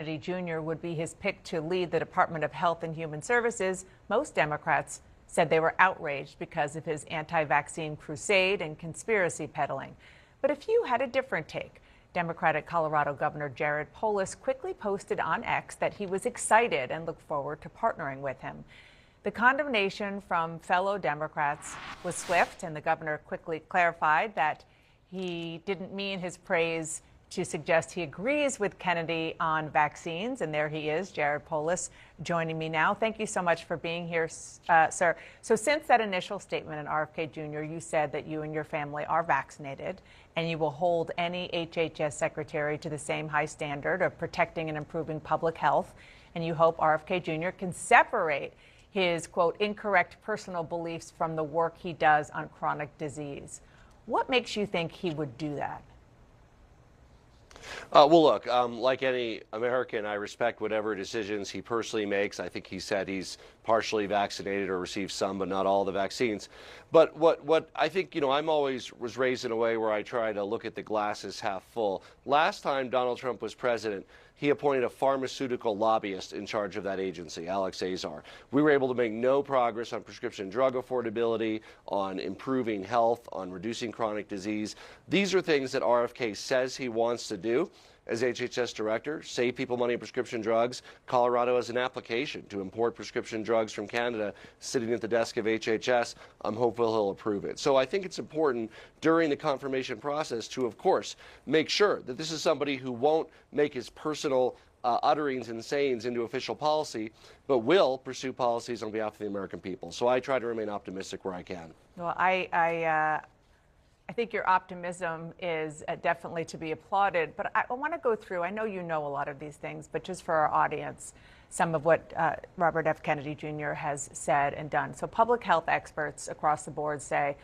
Kennedy Jr. would be his pick to lead the Department of Health and Human Services, most Democrats said they were outraged because of his anti-vaccine crusade and conspiracy peddling. But a few had a different take. Democratic Colorado Governor Polis quickly posted on X that he was excited and looked forward to partnering with him. The condemnation from fellow Democrats was swift, and the governor quickly clarified that he didn't mean his praise to suggest he agrees with Kennedy on vaccines. And there he is, Polis, joining me now. Thank you so much for being here, sir. So since that initial statement in RFK Jr., you said that you and your family are vaccinated, and you will hold any HHS secretary to the same high standard of protecting and improving public health. And you hope RFK Jr. can separate his, quote, incorrect personal beliefs from the work he does on chronic disease. What makes you think he would do that? Well, look, like any American, I respect whatever decisions he personally makes. I think he said he's partially vaccinated or received some, but not all the vaccines. But what I think, I'm always was raised in a way where I try to look at the glass as half full. Last time Donald Trump was president, he appointed a pharmaceutical lobbyist in charge of that agency, Alex Azar. We were able to make no progress on prescription drug affordability, on improving health, on reducing chronic disease. These are things that RFK says he wants to do as HHS director, save people money on prescription drugs. Colorado has an application to import prescription drugs from Canada sitting at the desk of HHS. I'm hopeful he'll approve it. So I think it's important during the confirmation process to, of course, make sure that this is somebody who won't make his personal utterings and sayings into official policy, but will pursue policies on behalf of the American people. So I try to remain optimistic where I can. Well, I think your optimism is definitely to be applauded, but I want to go through, I know you know a lot of these things, but just for our audience, some of what Robert F. Kennedy Jr. has said and done. So public health experts across the board say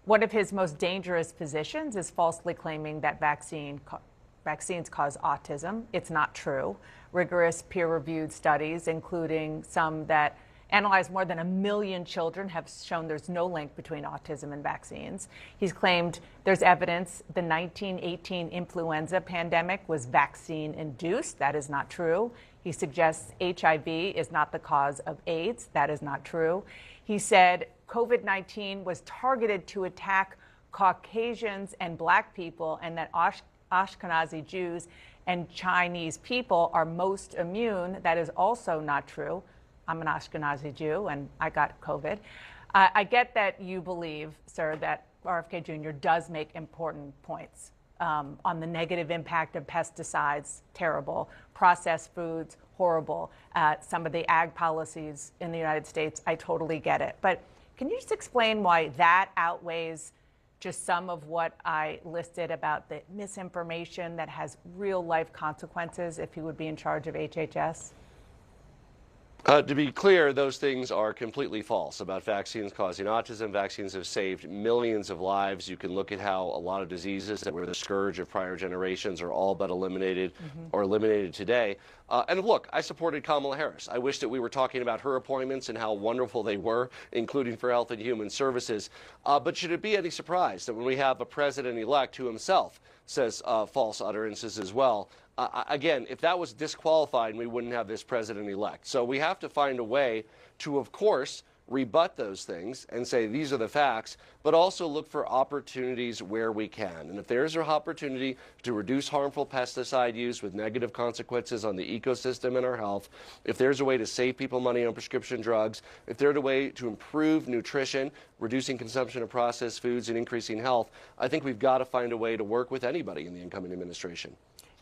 one of his most dangerous positions is falsely claiming that vaccines cause autism. It's not true. Rigorous peer-reviewed studies, including some that analyzed more than 1 million children, have shown there's no link between autism and vaccines. He's claimed there's evidence the 1918 influenza pandemic was vaccine-induced. That is not true. He suggests HIV is not the cause of AIDS. That is not true. He said COVID-19 was targeted to attack Caucasians and Black people, and that Ashkenazi Jews and Chinese people are most immune. That is also not true. I'm an Ashkenazi Jew, and I got COVID. I get that you believe, sir, that RFK Jr. does make important points on the negative impact of pesticides, terrible, processed foods, horrible, some of the ag policies in the United States, I totally get it. But can you just explain why that outweighs just some of what I listed about the misinformation that has real-life consequences if he would be in charge of HHS? To be clear, those things are completely false about vaccines causing autism. Vaccines have saved millions of lives. You can look at how a lot of diseases that were the scourge of prior generations are all but eliminated or eliminated today. And look, I supported Kamala Harris. I wish that we were talking about her appointments and how wonderful they were, including for Health and Human Services. But should it be any surprise that when we have a president-elect who himself says false utterances as well, again, if that was disqualified, we wouldn't have this president-elect. So we have to find a way to, of course, rebut those things and say these are the facts, but also look for opportunities where we can. And if there's an opportunity to reduce harmful pesticide use with negative consequences on the ecosystem and our health, if there's a way to save people money on prescription drugs, if there's a way to improve nutrition, reducing consumption of processed foods and increasing health, I think we've got to find a way to work with anybody in the incoming administration.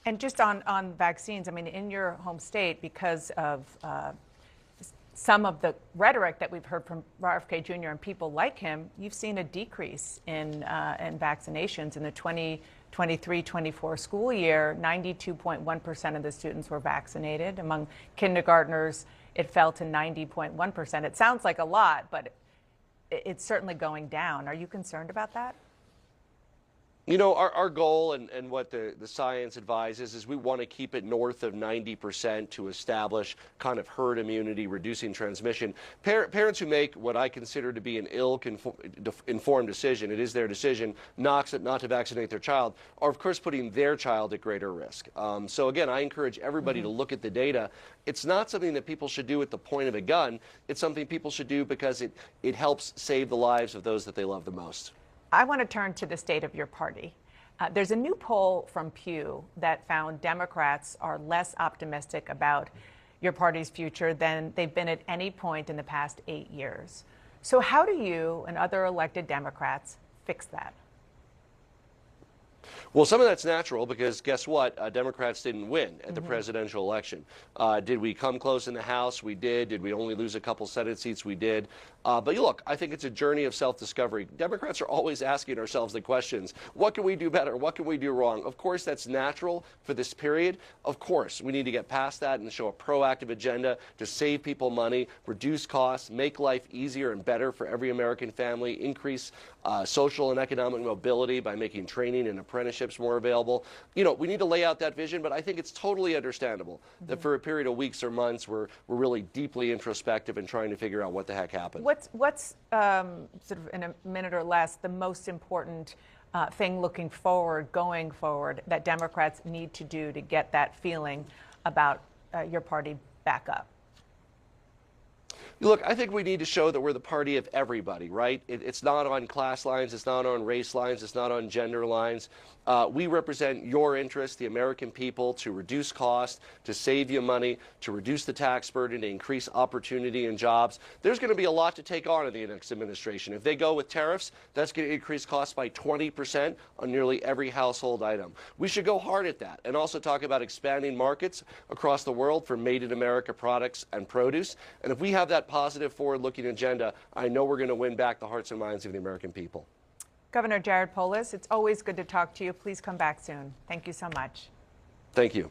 And just on vaccines, I mean, in your home state, because of some of the rhetoric that we've heard from RFK Jr. and people like him, you've seen a decrease in vaccinations in the 2023-24 school year. 92.1% of the students were vaccinated. Among kindergartners, it fell to 90.1%. It sounds like a lot, but it's certainly going down. Are you concerned about that? You know, our goal and what the science advises is we want to keep it north of 90% to establish kind of herd immunity, reducing transmission. Parents who make what I consider to be an ill-informed decision, it is their decision not to vaccinate their child, are of course putting their child at greater risk. So again, I encourage everybody to look at the data. It's not something that people should do at the point of a gun. It's something people should do because it helps save the lives of those that they love the most. I want to turn to the state of your party. There's a new poll from Pew that found Democrats are less optimistic about your party's future than they've been at any point in the past 8 years. So how do you and other elected Democrats fix that? Well, some of that's natural because guess what? Democrats didn't win at the presidential election. Did we come close in the House? We did. Did we only lose a couple Senate seats? We did. But look, I think it's a journey of self-discovery. Democrats are always asking ourselves the questions, what can we do better? What can we do wrong? Of course, that's natural for this period. Of course, we need to get past that and show a proactive agenda to save people money, reduce costs, make life easier and better for every American family, increase social and economic mobility by making training and apprenticeships more available. You know, we need to lay out that vision, but I think it's totally understandable that for a period of weeks or months, we're really deeply introspective and trying to figure out what the heck happened. What's sort of in a minute or less, the most important thing looking forward, going forward, that Democrats need to do to get that feeling about your party back up? Look, I think we need to show that we're the party of everybody, right? It's not on class lines, it's not on race lines, it's not on gender lines. We represent your interests, the American people, to reduce cost, to save you money, to reduce the tax burden, to increase opportunity and jobs. There's going to be a lot to take on in the next administration. If they go with tariffs, that's going to increase costs by 20% on nearly every household item. We should go hard at that and also talk about expanding markets across the world for made-in-America products and produce. And if we have that positive, forward-looking agenda, I know we're going to win back the hearts and minds of the American people. Governor Jared Polis, it's always good to talk to you. Please come back soon. Thank you so much. Thank you.